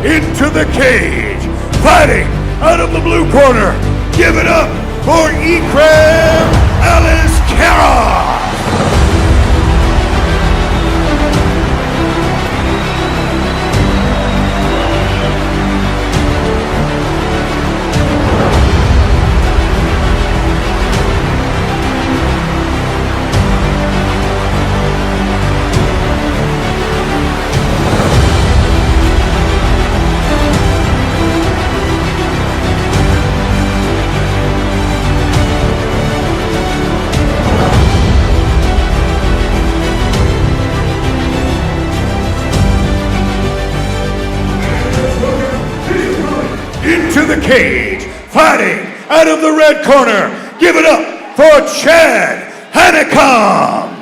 into the cage, fighting out of the blue corner. Give it up for Ikram Aliskerov. Into the cage, fighting out of the red corner. Give it up for Chad Hanekom.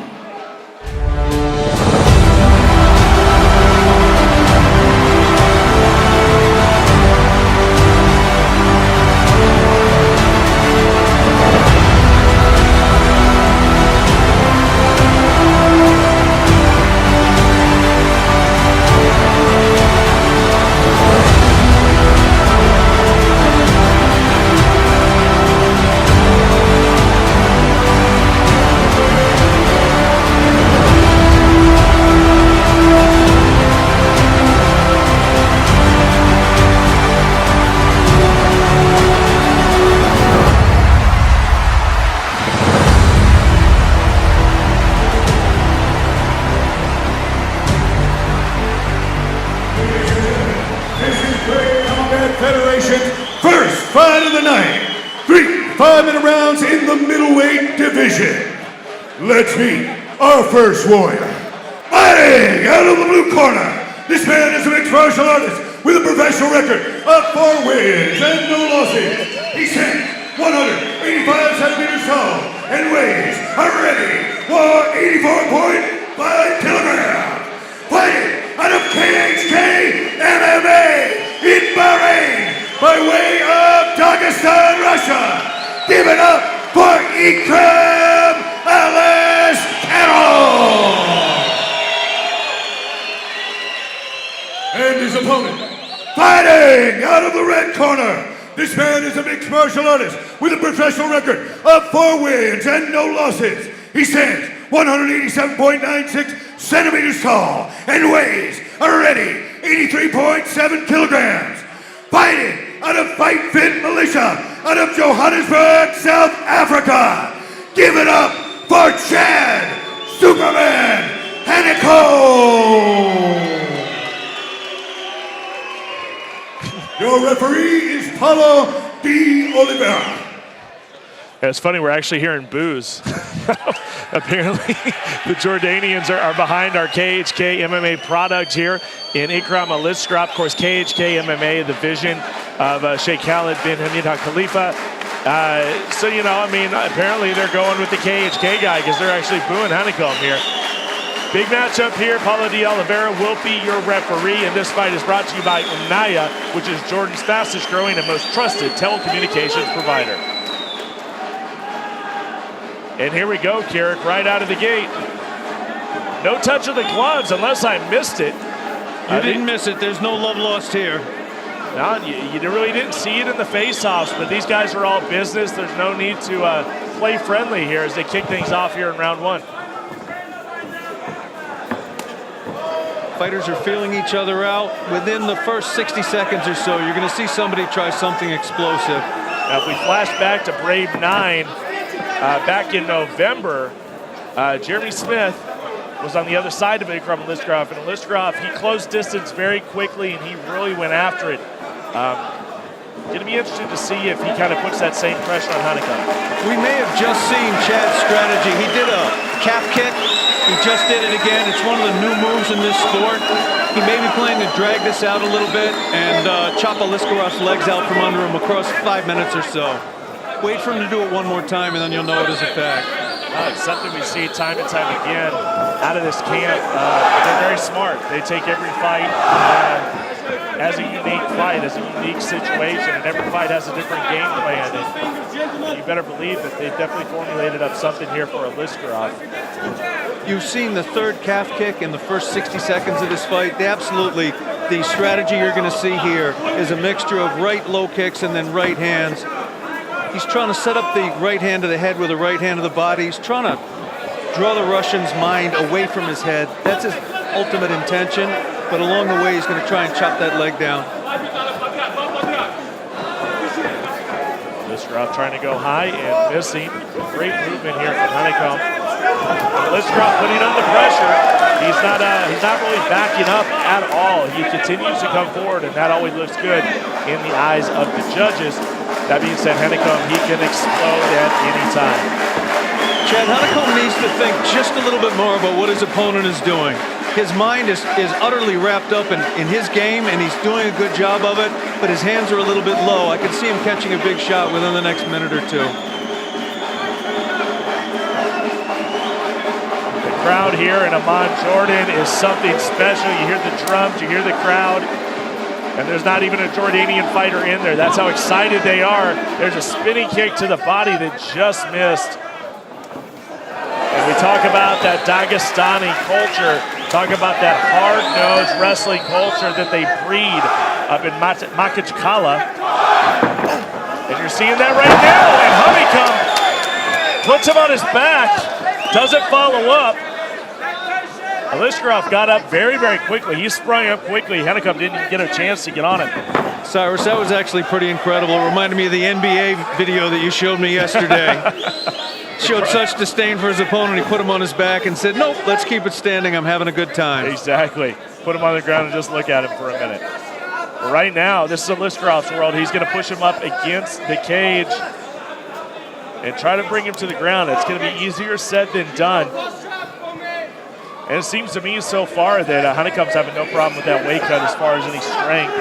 Federation's first fight of the night. 3 5-minute rounds in the middleweight division. Let's meet our first warrior. Fighting out of the blue corner. This man is a mixed martial artist with a professional record of 4 wins and no losses. He stands 185 centimeters tall and weighs already 184.5 kilograms. Fighting out of HHSK MMA in Bahrain by way of Dagestan, Russia. Give it up for Ikram Aliskerov. And his opponent, fighting out of the red corner. This man is a mixed martial artist with a professional record of 4 wins and no losses. He stands 187.96 centimeters tall and weighs already 83.7 kilograms. Fighting out of Fight Fit Militia out of Johannesburg, South Africa. Give it up for Chad Superman Hanekom. Your referee is Paulo de Oliveira. It's funny, we're actually hearing boos. Apparently, the Jordanians are behind our KHK MMA product here in Ikram Aliskerov. Of course, KHK MMA, the vision of Sheikh Khalid bin Hamid Al Khalifa. So, you know, I mean, apparently they're going with the KHK guy because they're actually booing Hanekom here. Big matchup here. Paulo de Oliveira will be your referee, and this fight is brought to you by Unaya, which is Jordan's fastest growing and most trusted telecommunications provider. And here we go, Kirik, right out of the gate. No touch of the gloves, unless I missed it. You didn't miss it. There's no love lost here. No, you really didn't see it in the face-offs, but these guys are all business. There's no need to play friendly here as they kick things off here in round 1. Fighters are feeling each other out. Within the first 60 seconds or so, you're going to see somebody try something explosive. Now, if we flash back to Brave 9, back in November, Jeremy Smith was on the other side of Ikram Aliskerov, and Aliskerov, he closed distance very quickly, and he really went after it. It'll be interesting to see if he kind of puts that same pressure on Hanekom. We may have just seen Chad's strategy. He did a calf kick. He just did it again. It's one of the new moves in this sport. He may be planning to drag this out a little bit and chop Aliskerov's legs out from under him across 5 minutes or so. Wait for him to do it one more time, and then you'll know it is a fact. It's something we see time and time again out of this camp. They're very smart. They take every fight as a unique fight, as a unique situation, and every fight has a different game plan. And you better believe that they've definitely formulated up something here for Aliskerov. You've seen the third calf kick in the first 60 seconds of this fight. They absolutely the strategy you're going to see here is a mixture of right low kicks and then right hands. He's trying to set up the right hand to the head with the right hand of the body. He's trying to draw the Russian's mind away from his head. That's his ultimate intention, but along the way he's going to try and chop that leg down. Aliskerov trying to go high and missing. Great movement here from Hanekom. Aliskerov putting on the pressure. He's not really backing up at all. He continues to come forward, and that always looks good in the eyes of the judges. That being said, Hanekom, he can explode at any time. Chad Hanekom needs to think just a little bit more about what his opponent is doing. His mind is utterly wrapped up in his game, and he's doing a good job of it, but his hands are a little bit low. I can see him catching a big shot within the next minute or two. The crowd here in Amman, Jordan is something special. You hear the drums, you hear the crowd, and there's not even a Jordanian fighter in there. That's how excited they are. There's a spinning kick to the body that just missed. And we talk about that Dagestani culture, talk about that hard-nosed wrestling culture that they breed up in Makhachkala. And you're seeing that right now. And Hanekom puts him on his back, doesn't follow up. Aliskerov got up very, very quickly. He sprung up quickly. Hanekom didn't get a chance to get on him. Cyrus, that was actually pretty incredible. It reminded me of the NBA video that you showed me yesterday. Showed such disdain for his opponent, he put him on his back and said, nope, let's keep it standing. I'm having a good time. Exactly. Put him on the ground and just look at him for a minute. But right now, this is Aliskerov's world. He's going to push him up against the cage and try to bring him to the ground. It's going to be easier said than done. And it seems to me so far that Hanekom's having no problem with that weight cut as far as any strength.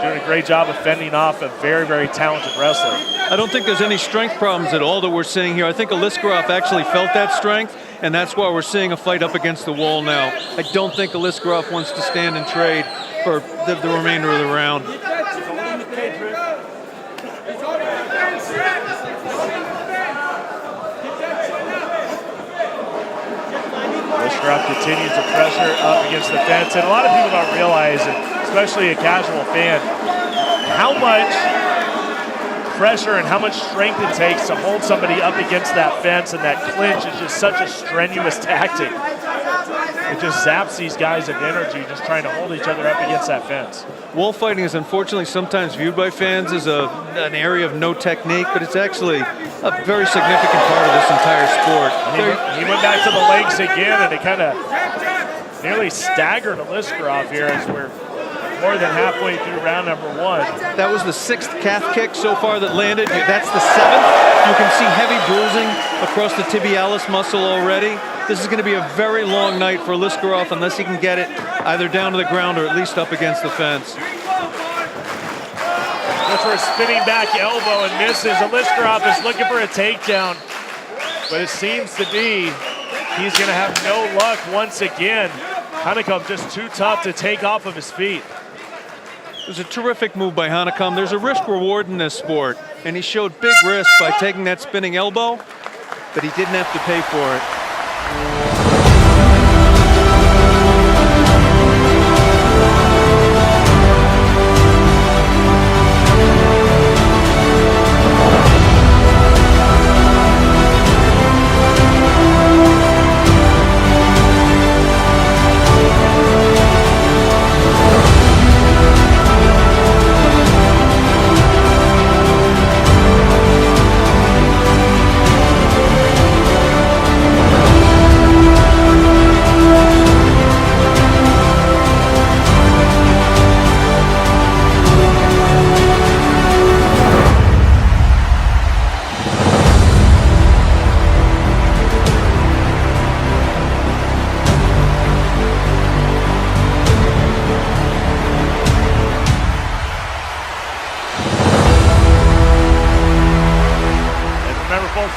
Doing a great job of fending off a very, very talented wrestler. I don't think there's any strength problems at all that we're seeing here. I think Aliskerov actually felt that strength, and that's why we're seeing a fight up against the wall now. I don't think Aliskerov wants to stand and trade for the remainder of the round. Aliskerov continues to pressure up against the fence, and a lot of people don't realize it, especially a casual fan, how much pressure and how much strength it takes to hold somebody up against that fence, and that clinch is just such a strenuous tactic. It just zaps these guys of energy just trying to hold each other up against that fence. Wall fighting is unfortunately sometimes viewed by fans as an area of no technique, but it's actually a very significant part of this entire sport. He went back to the legs again, and it kind of nearly staggered Aliskerov here as we're more than halfway through round number one. That was the 6th calf kick so far that landed. That's the 7th. You can see heavy bruising across the tibialis muscle already. This is going to be a very long night for Aliskerov unless he can get it either down to the ground or at least up against the fence. That's for a spinning back elbow and misses. Aliskerov is looking for a takedown, but it seems to be he's going to have no luck once again. Hanekom just too tough to take off of his feet. It was a terrific move by Hanekom. There's a risk reward in this sport, and he showed big risk by taking that spinning elbow, but he didn't have to pay for it.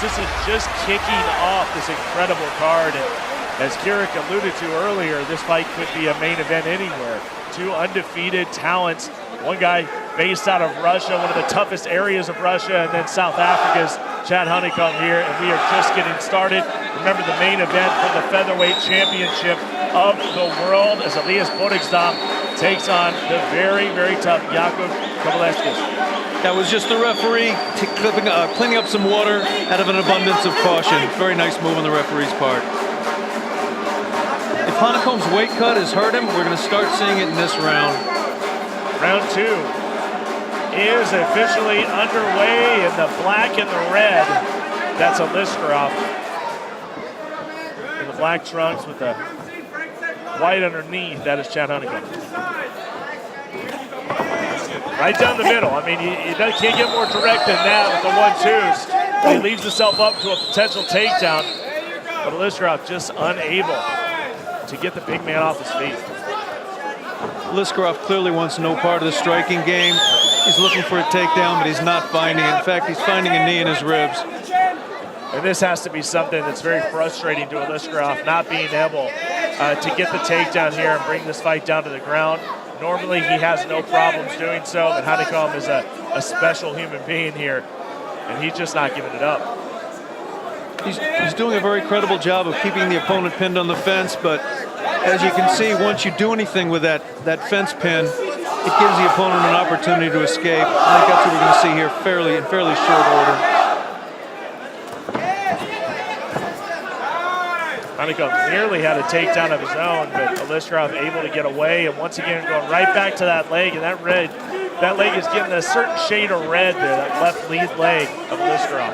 This is just kicking off this incredible card, and as Kirik alluded to earlier, this fight could be a main event anywhere. Two undefeated talents, one guy based out of Russia, one of the toughest areas of Russia, and then South Africa's Chad Hanekom here, and we are just getting started. Remember, the main event for the featherweight championship of the world as Elias Bodigsdam takes on the very, very tough Jakub Kovalevskis. That was just the referee cleaning up some water out of an abundance of caution. Very nice move on the referee's part. If Hanekom's weight cut has hurt him, we're going to start seeing it in this round. Round 2 is officially underway in the black and the red. That's Aliskerov in the black trunks with the white underneath. That is Chad Hanekom. Right down the middle. I mean, you can't get more direct than that with the 1-2s. He leaves himself up to a potential takedown, but Aliskerov just unable to get the big man off his feet. Aliskerov clearly wants no part of the striking game. He's looking for a takedown, but he's not finding it. In fact, he's finding a knee in his ribs. And this has to be something that's very frustrating to Aliskerov, not being able to get the takedown here and bring this fight down to the ground. Normally, he has no problems doing so, but Hanekom is a special human being here, and he's just not giving it up. He's doing a very credible job of keeping the opponent pinned on the fence, but as you can see, once you do anything with that fence pin, it gives the opponent an opportunity to escape. I think that's what we're going to see here in fairly short order. Hanekom nearly had a takedown of his own, but Aliskerov able to get away, and once again going right back to that leg, and that leg is getting a certain shade of red, the left lead leg of Aliskerov.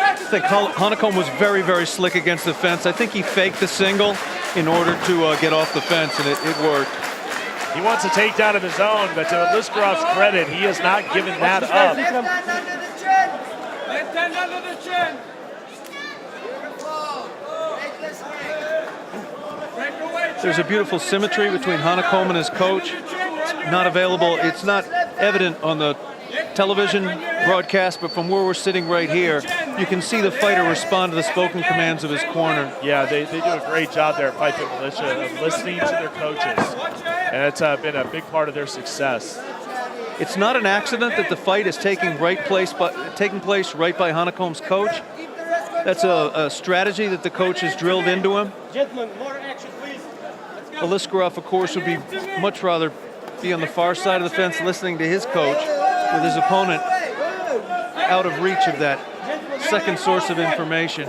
I think Hanekom was very, very slick against the fence. I think he faked the single in order to get off the fence, and it worked. He wants a takedown of his own, but to Aliskerov's credit, he has not given that up. There's a beautiful symmetry between Hanekom and his coach. It's not available. It's not evident on the television broadcast, but from where we're sitting right here, you can see the fighter respond to the spoken commands of his corner. Yeah, they do a great job there at Fight Fit Militia of listening to their coaches, and it's been a big part of their success. It's not an accident that the fight is taking place right by Hanekom's coach. That's a strategy that the coach has drilled into him. Gentlemen, more action, please. Aliskerov, of course, would much rather be on the far side of the fence listening to his coach, with his opponent out of reach of that second source of information.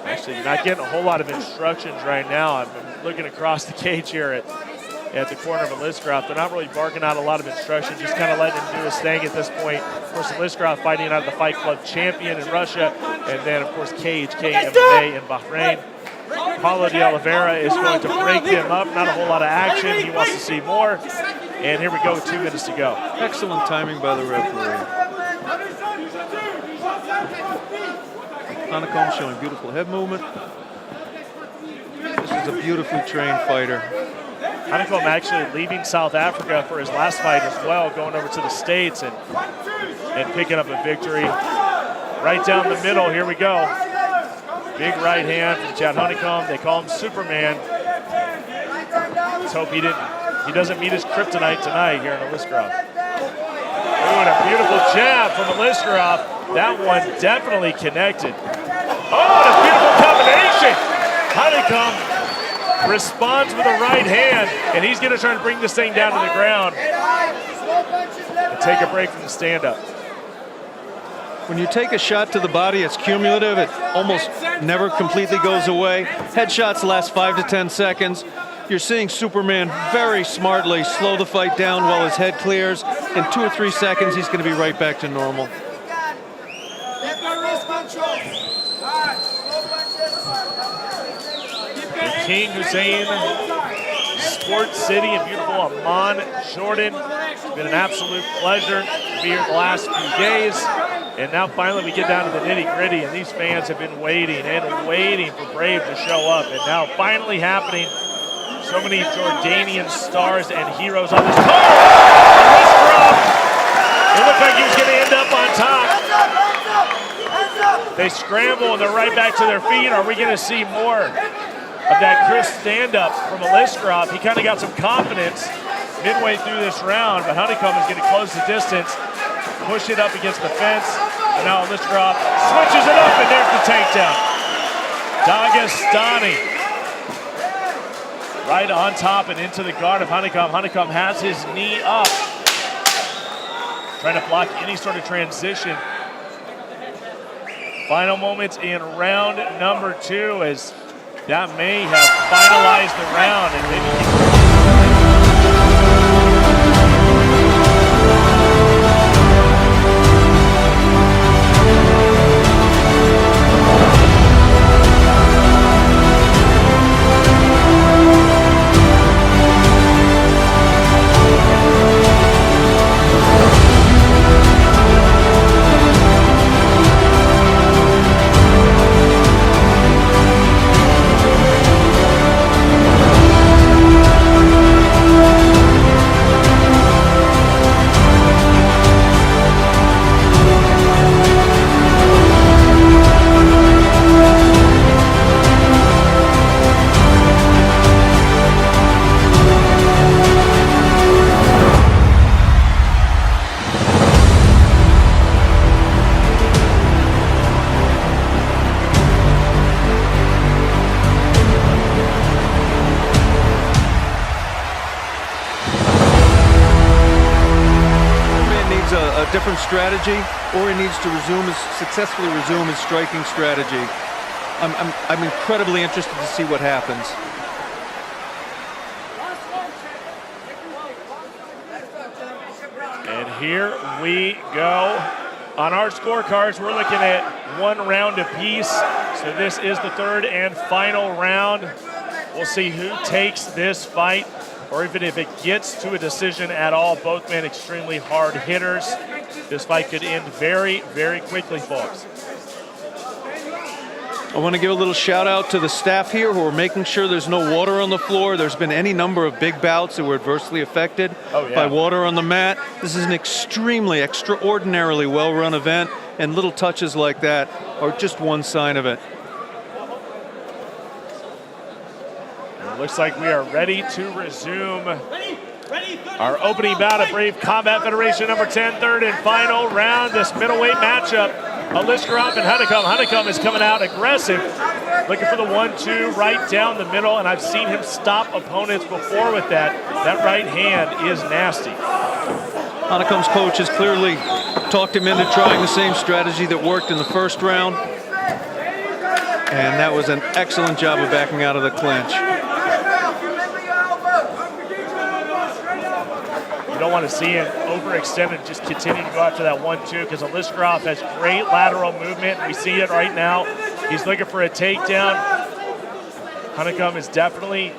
Actually, you're not getting a whole lot of instructions right now. I'm looking across the cage here at the corner of Aliskerov. They're not really barking out a lot of instructions, just kind of letting him do his thing at this point. Of course, Aliskerov fighting out of the Fight Club champion in Russia, and then, of course, HHSK MMA in Bahrain. Paulo de Oliveira is going to break them up. Not a whole lot of action. He wants to see more. And here we go with 2 minutes to go. Excellent timing by the referee. Hanekom showing beautiful head movement. This is a beautifully trained fighter. Hanekom actually leaving South Africa for his last fight as well, going over to the States and picking up a victory. Right down the middle, here we go. Big right hand from Chad Hanekom. They call him Superman. Let's hope he doesn't meet his kryptonite tonight here in Aliskerov. Ooh, and a beautiful jab from Aliskerov. That one definitely connected. Oh, what a beautiful combination. Hanekom responds with a right hand, and he's going to try to bring this thing down to the ground and take a break from the stand-up. When you take a shot to the body, it's cumulative. It almost never completely goes away. Headshots last 5 to 10 seconds. You're seeing Superman very smartly slow the fight down while his head clears. In 2 or 3 seconds, he's going to be right back to normal. The King Hussein Sports City in beautiful Amman, Jordan. It's been an absolute pleasure to be here the last few days. And now finally we get down to the nitty-gritty, and these fans have been waiting and waiting for Brave to show up. And now finally happening. So many Jordanian stars and heroes on this card. It looked like he was going to end up on top. They scramble and they're right back to their feet. Are we going to see more of that crisp stand-up from Aliskerov? He kind of got some confidence midway through this round, but Hanekom is going to close the distance, push it up against the fence, and now Aliskerov switches it up, and there's the takedown. Dagestani. right on top and into the guard of Hanekom. Hanekom has his knee up, trying to block any sort of transition. Final moments in round number 2, as that may have finalized the round and maybe. Different strategy, or he needs to successfully resume his striking strategy. I'm incredibly interested to see what happens. And here we go. On our scorecards, we're looking at 1 round apiece. So this is the 3rd and final round. We'll see who takes this fight, or even if it gets to a decision at all. Both men extremely hard hitters. This fight could end very, very quickly, folks. I want to give a little shout out to the staff here who are making sure there's no water on the floor. There's been any number of big bouts that were adversely affected by water on the mat. This is an extraordinarily well-run event, and little touches like that are just one sign of it. It looks like we are ready to resume our opening bout of Brave Combat Federation number 10, 3rd and final round. This middleweight matchup, Aliskerov and Hanekom. Hanekom is coming out aggressive, looking for the 1-2 right down the middle, and I've seen him stop opponents before with that. That right hand is nasty. Hanekom's coach has clearly talked him into trying the same strategy that worked in the first round, and that was an excellent job of backing out of the clinch. You don't want to see him overextend and just continue to go after that 1-2, because Aliskerov has great lateral movement. We see it right now. He's looking for a takedown. Hanekom is definitely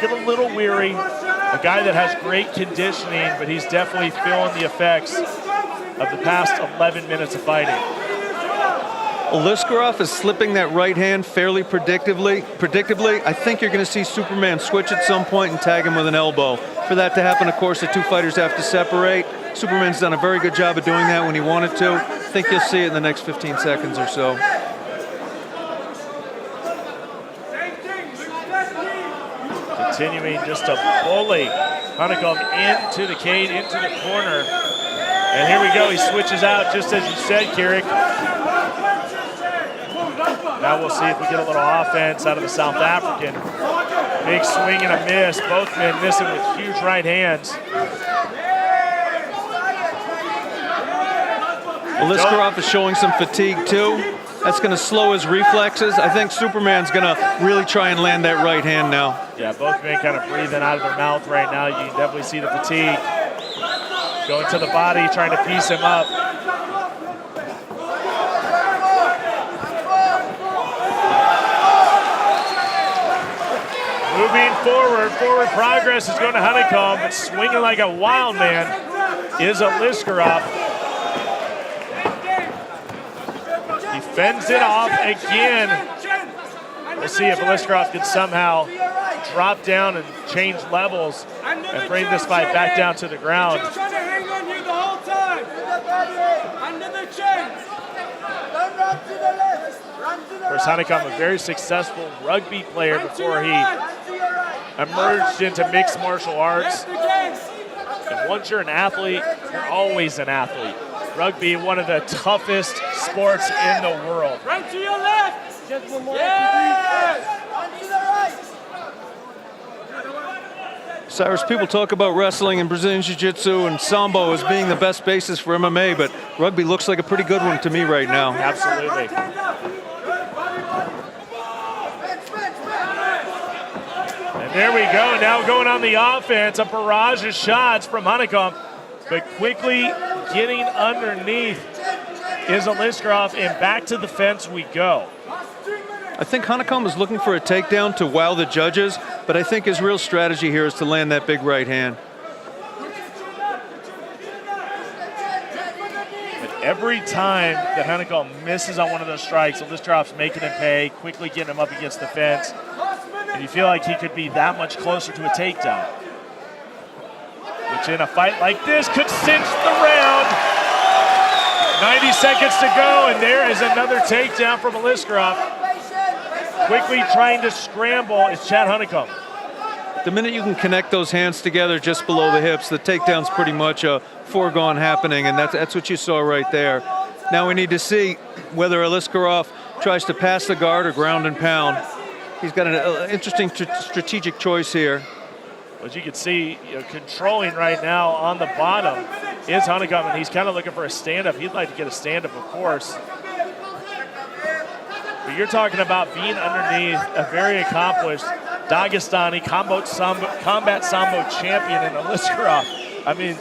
getting a little weary. A guy that has great conditioning, but he's definitely feeling the effects of the past 11 minutes of fighting. Aliskerov is slipping that right hand fairly predictably. I think you're going to see Superman switch at some point and tag him with an elbow. For that to happen, of course, the 2 fighters have to separate. Superman's done a very good job of doing that when he wanted to. I think you'll see it in the next 15 seconds or so. Continuing just to bully Hanekom into the cage, into the corner. And here we go, he switches out just as you said, Kirik. Now we'll see if we get a little offense out of the South African. Big swing and a miss. Both men missing with huge right hands. Aliskerov is showing some fatigue too. That's going to slow his reflexes. I think Superman's going to really try and land that right hand now. Yeah, both men kind of breathing out of their mouth right now. You can definitely see the fatigue. Going to the body, trying to piece him up. Moving forward progress is going to Hanekom, but swinging like a wild man is Aliskerov. He fends it off again. We'll see if Aliskerov can somehow drop down and change levels and bring this fight back down to the ground. Trying to hang on you the whole time. Under the chin. Don't run to the left. Run to the right. Of course, Hanekom, a very successful rugby player before he emerged into mixed martial arts. And once you're an athlete, you're always an athlete. Rugby, one of the toughest sports in the world. Run to your left. Just one more. Yes. Run to the right. Cyrus, people talk about wrestling and Brazilian Jiu-Jitsu and Sambo as being the best basis for MMA, but rugby looks like a pretty good one to me right now. Absolutely. And there we go. Now going on the offense, a barrage of shots from Hanekom, but quickly getting underneath is Aliskerov, and back to the fence we go. I think Hanekom is looking for a takedown to wow the judges, but I think his real strategy here is to land that big right hand. But every time that Hanekom misses on one of those strikes, Aliskerov's making him pay, quickly getting him up against the fence, and you feel like he could be that much closer to a takedown, which in a fight like this could cinch the round. 90 seconds to go, and there is another takedown from Aliskerov. Quickly trying to scramble is Chad Hanekom. The minute you can connect those hands together just below the hips, the takedown's pretty much a foregone happening, and that's what you saw right there. Now we need to see whether Aliskerov tries to pass the guard or ground and pound. He's got an interesting strategic choice here. As you can see, controlling right now on the bottom is Hanekom, and he's kind of looking for a stand-up. He'd like to get a stand-up, of course. But you're talking about being underneath a very accomplished Dagestani combat Sambo champion in Aliskerov. I mean,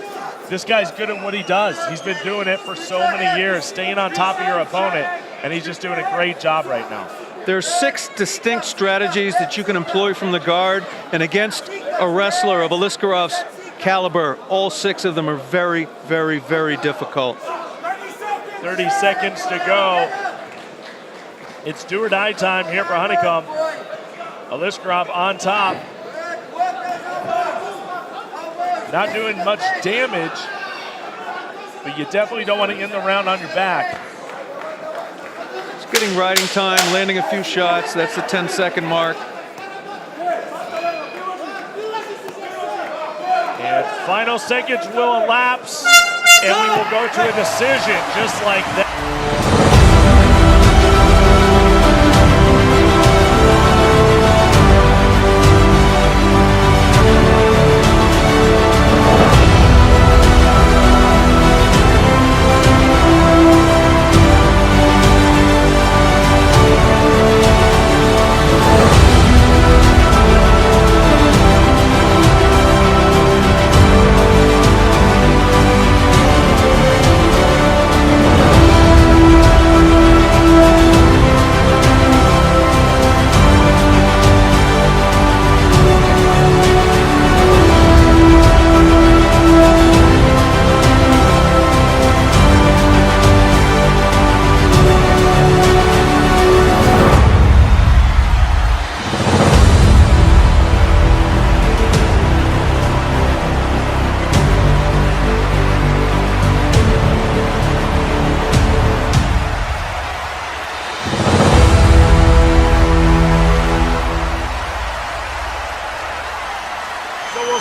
this guy's good at what he does. He's been doing it for so many years, staying on top of your opponent, and he's just doing a great job right now. There's 6 distinct strategies that you can employ from the guard, and against a wrestler of Aliskerov's caliber, all 6 of them are very, very, very difficult. 30 seconds to go. It's do or die time here for Hanekom. Aliskerov on top. Not doing much damage, but you definitely don't want to end the round on your back. It's getting riding time, landing a few shots. That's the 10-second mark. And final seconds will elapse, and we will go to a decision just like that.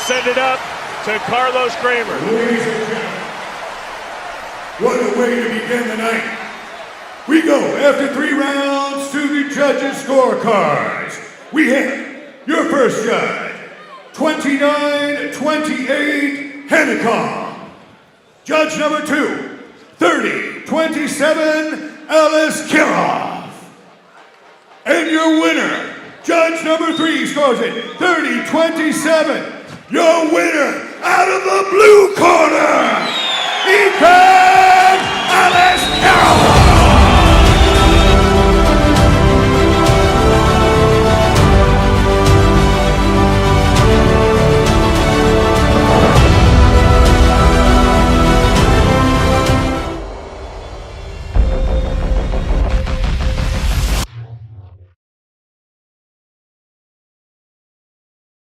Send it up to Carlos Kramer. Ladies and gentlemen, what a way to begin the night. We go after 3 rounds to the judges' scorecards. We have your first judge, 29-28 Hanekom. Judge number 2, 30-27 Aliskerov. And your winner, judge number 3, scores it 30-27. Your winner, out of the blue corner, Ikram